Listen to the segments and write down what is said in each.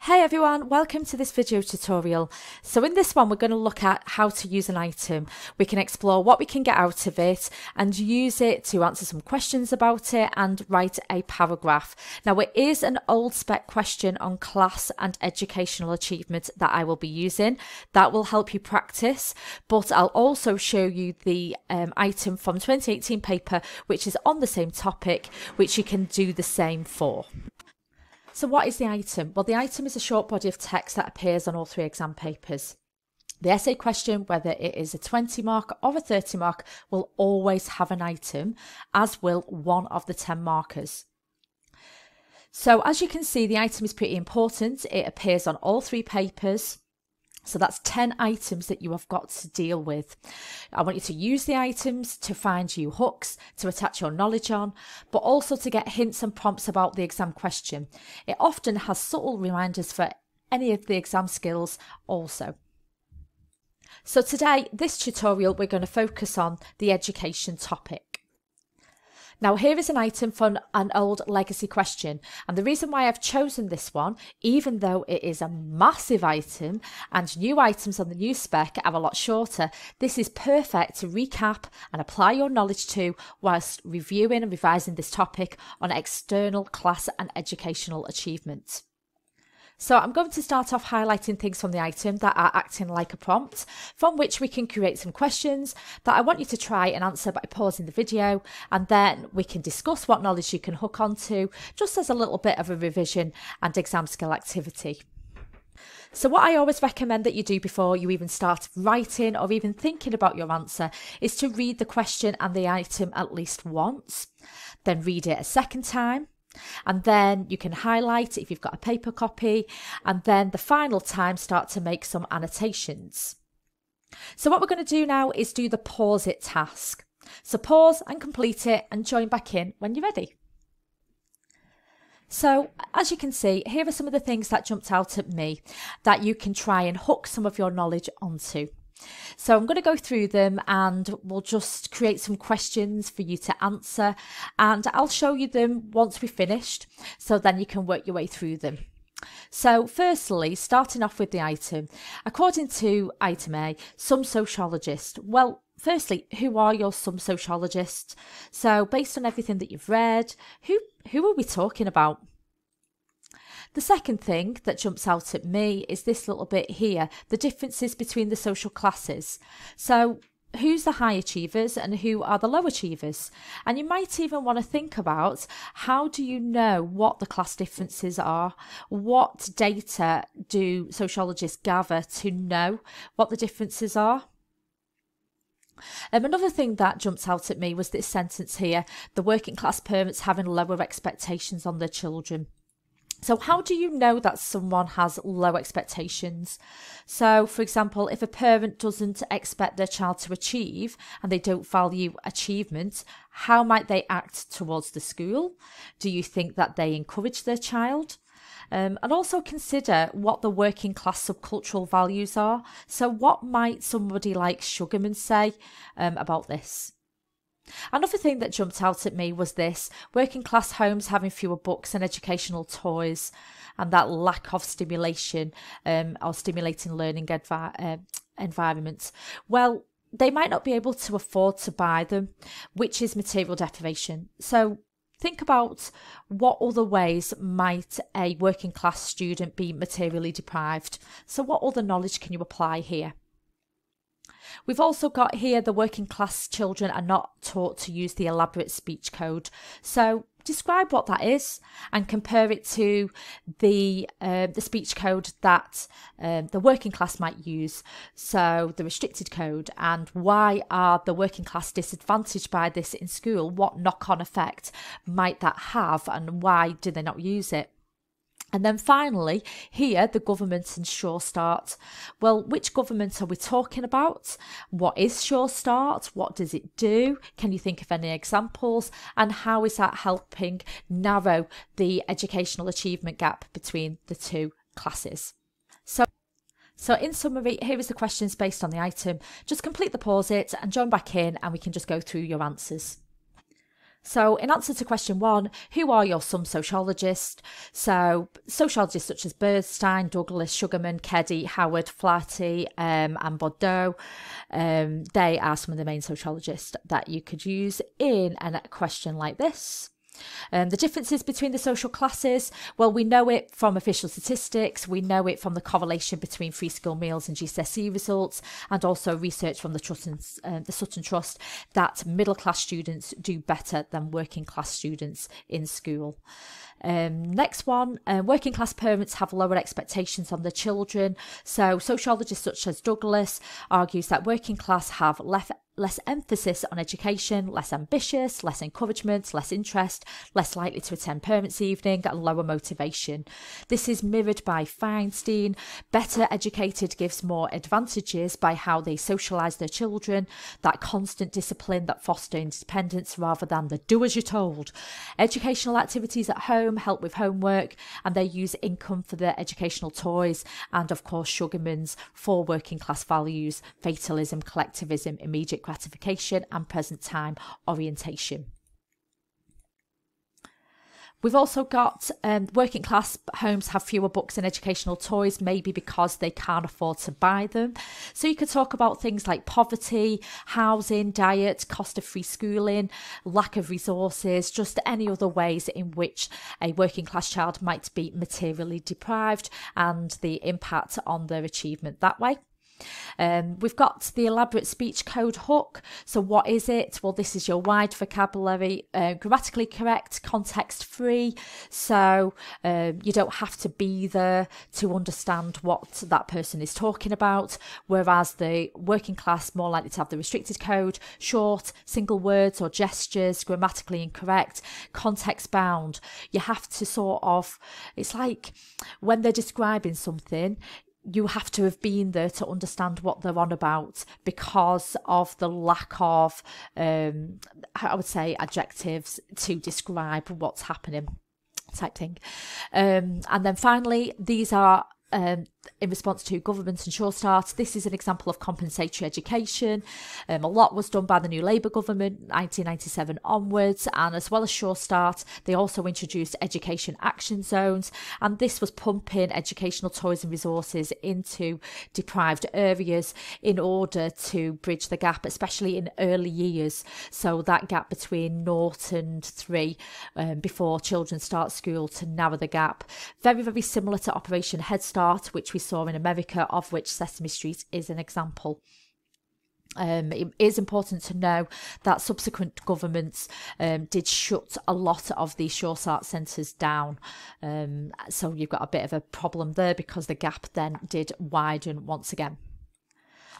Hey everyone, welcome to this video tutorial. So in this one we're going to look at how to use an item. We can explore what we can get out of it and use it to answer some questions about it and write a paragraph. Now it is an old spec question on class and educational achievement that I will be using. That will help you practice, but I'll also show you the item from 2018 paper which is on the same topic, which you can do the same for. So what is the item? Well, the item is a short body of text that appears on all three exam papers. The essay question, whether it is a 20 mark or a 30 mark, will always have an item, as will one of the 10 markers. So as you can see, the item is pretty important. It appears on all three papers. So that's 10 items that you have got to deal with. I want you to use the items to find you hooks to attach your knowledge on, but also to get hints and prompts about the exam question. It often has subtle reminders for any of the exam skills also. So today, this tutorial, we're going to focus on the education topic. Now here is an item from an old legacy question, and the reason why I've chosen this one, even though it is a massive item and new items on the new spec are a lot shorter, this is perfect to recap and apply your knowledge to whilst reviewing and revising this topic on external class and educational achievement. So I'm going to start off highlighting things from the item that are acting like a prompt, from which we can create some questions that I want you to try and answer by pausing the video, and then we can discuss what knowledge you can hook onto, just as a little bit of a revision and exam skill activity. So what I always recommend that you do before you even start writing or even thinking about your answer is to read the question and the item at least once, then read it a second time. And then you can highlight it if you've got a paper copy, and then the final time start to make some annotations. So what we're going to do now is do the pause it task. So pause and complete it and join back in when you're ready. So as you can see, here are some of the things that jumped out at me that you can try and hook some of your knowledge onto. So I'm going to go through them and we'll just create some questions for you to answer, and I'll show you them once we've finished, so then you can work your way through them. So firstly, starting off with the item, according to item A, some sociologist. Well, firstly, who are your some sociologists? So based on everything that you've read, who are we talking about? The second thing that jumps out at me is this little bit here, the differences between the social classes. So who's the high achievers and who are the low achievers? And you might even want to think about, how do you know what the class differences are? What data do sociologists gather to know what the differences are? Another thing that jumps out at me was this sentence here, the working class parents having lower expectations on their children. So how do you know that someone has low expectations? So, for example, if a parent doesn't expect their child to achieve and they don't value achievement, how might they act towards the school? Do you think that they encourage their child? And also consider what the working class subcultural values are. So what might somebody like Sugarman say about this? Another thing that jumped out at me was this, working class homes having fewer books and educational toys, and that lack of stimulation or stimulating learning environments. Well, they might not be able to afford to buy them, which is material deprivation. So think about what other ways might a working class student be materially deprived. So what other knowledge can you apply here? We've also got here the working class children are not taught to use the elaborate speech code. So describe what that is and compare it to the speech code that the working class might use. So the restricted code, and why are the working class disadvantaged by this in school? What knock-on effect might that have, and why do they not use it? And then finally, here, the government and Sure Start. Well, which government are we talking about? What is Sure Start? What does it do? Can you think of any examples? And how is that helping narrow the educational achievement gap between the two classes? So in summary, here is the questions based on the item. Just complete the pause it and join back in, and we can just go through your answers. So in answer to question 1, who are your some sociologists? So sociologists such as Bernstein, Douglas, Sugarman, Keddy, Howard, Flaherty and Bordeaux, they are some of the main sociologists that you could use in a question like this. The differences between the social classes, well, we know it from official statistics, we know it from the correlation between free school meals and GCSE results, and also research from the Sutton Trust that middle class students do better than working class students in school. Next one, working class parents have lower expectations on their children. So sociologists such as Douglas argues that working class have less emphasis on education, less ambitious, less encouragement, less interest, less likely to attend parents' evening, and lower motivation. This is mirrored by Feinstein. Better educated gives more advantages by how they socialise their children, that constant discipline that foster independence rather than the do as you're told. Educational activities at home help with homework, and they use income for their educational toys, and of course Sugarman's 4 working class values: fatalism, collectivism, immediate gratification and present time orientation. We've also got working class homes have fewer books and educational toys, maybe because they can't afford to buy them. So you could talk about things like poverty, housing, diet, cost of free schooling, lack of resources, just any other ways in which a working class child might be materially deprived and the impact on their achievement that way. We've got the elaborate speech code hook. So what is it? Well, this is your wide vocabulary, grammatically correct, context free. So you don't have to be there to understand what that person is talking about. Whereas the working class more likely to have the restricted code, short, single words or gestures, grammatically incorrect, context bound. You have to sort of, it's like when they're describing something, you have to have been there to understand what they're on about because of the lack of, I would say, adjectives to describe what's happening, type thing. And then finally, these are in response to government and Sure Start. This is an example of compensatory education. A lot was done by the new Labour government, 1997 onwards, and as well as Sure Start, they also introduced education action zones, and this was pumping educational toys and resources into deprived areas in order to bridge the gap, especially in early years. So that gap between 0 and 3 before children start school, to narrow the gap. Very, very similar to Operation Head Start, which we saw in America, of which Sesame Street is an example. It is important to know that subsequent governments did shut a lot of these Sure Start centres down. So you've got a bit of a problem there because the gap then did widen once again.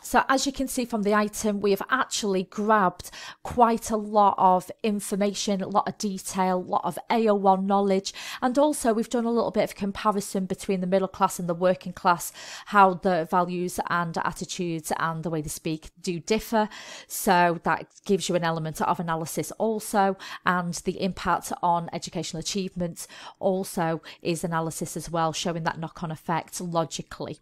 So as you can see from the item, we have actually grabbed quite a lot of information, a lot of detail, a lot of AO1 knowledge, and also we've done a little bit of comparison between the middle class and the working class, how the values and attitudes and the way they speak do differ. So that gives you an element of analysis also, and the impact on educational achievement also is analysis as well, showing that knock-on effect logically.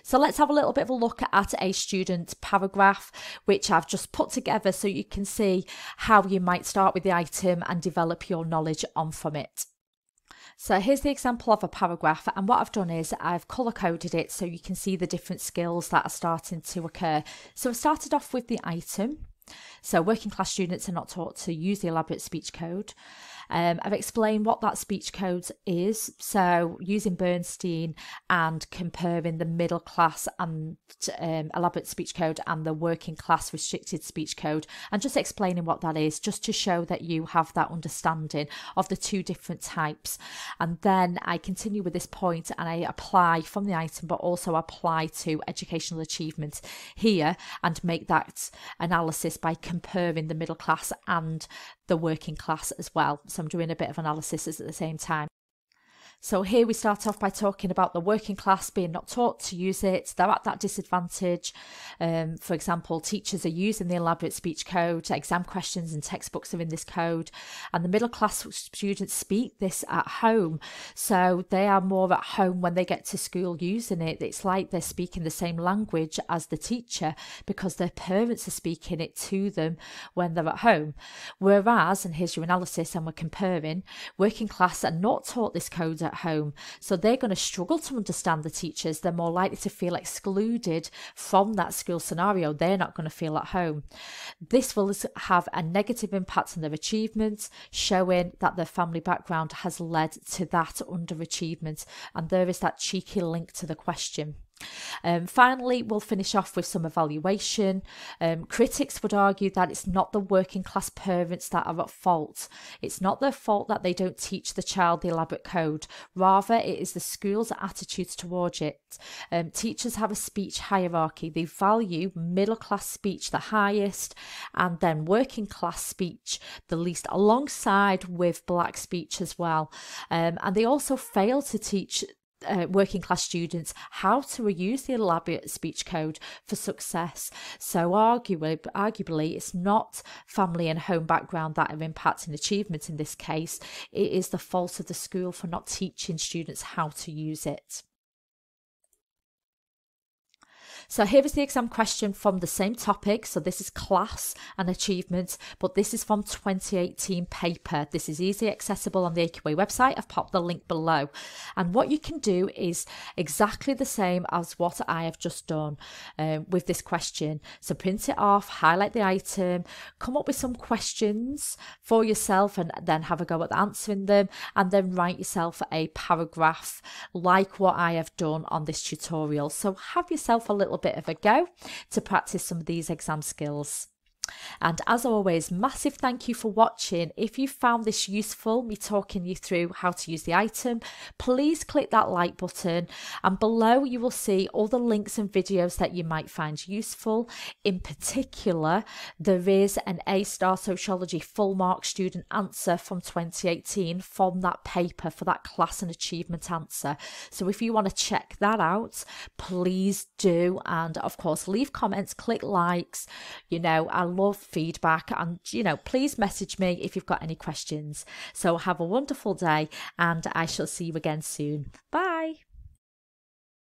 So let's have a little bit of a look at a student paragraph, which I've just put together so you can see how you might start with the item and develop your knowledge on from it. So here's the example of a paragraph, and what I've done is I've colour coded it so you can see the different skills that are starting to occur. So I've started off with the item. So working class students are not taught to use the elaborate speech code. I've explained what that speech code is, so using Bernstein and comparing the middle class and elaborate speech code and the working class restricted speech code, and just explaining what that is, just to show that you have that understanding of the two different types. And then I continue with this point and I apply from the item, but also apply to educational achievement here and make that analysis by comparing the middle class and the working class as well. So I'm doing a bit of analysis at the same time. So here we start off by talking about the working class being not taught to use it. They're at that disadvantage. For example, teachers are using the elaborate speech code, exam questions and textbooks are in this code, and the middle class students speak this at home. So they are more at home when they get to school using it. It's like they're speaking the same language as the teacher because their parents are speaking it to them when they're at home. Whereas, and here's your analysis, and we're comparing, working class are not taught this code at home, so they're going to struggle to understand the teachers. They're more likely to feel excluded from that school scenario. They're not going to feel at home. This will have a negative impact on their achievements, showing that their family background has led to that underachievement, and there is that cheeky link to the question. Finally, we'll finish off with some evaluation. Critics would argue that it's not the working class parents that are at fault. It's not their fault that they don't teach the child the elaborate code. Rather, it is the school's attitudes towards it. Teachers have a speech hierarchy. They value middle class speech the highest, and then working class speech the least, alongside with black speech as well. And they also fail to teach working class students how to reuse the elaborate speech code for success. So arguably, it's not family and home background that are impacting achievement in this case. It is the fault of the school for not teaching students how to use it. So here is the exam question from the same topic. So this is class and achievement, but this is from 2018 paper. This is easily accessible on the AQA website. I've popped the link below. And what you can do is exactly the same as what I have just done with this question. So print it off, highlight the item, come up with some questions for yourself and then have a go at answering them, and then write yourself a paragraph like what I have done on this tutorial. So have yourself a little bit of a go to practice some of these exam skills. And as always, massive thank you for watching. If you found this useful, me talking you through how to use the item, please click that like button, and below you will see all the links and videos that you might find useful. In particular, there is an A-star Sociology full mark student answer from 2018 from that paper for that class and achievement answer. So if you want to check that out, please do. And of course, leave comments, click likes. You know, I love feedback, and please message me if you've got any questions. So have a wonderful day, and I shall see you again soon. Bye.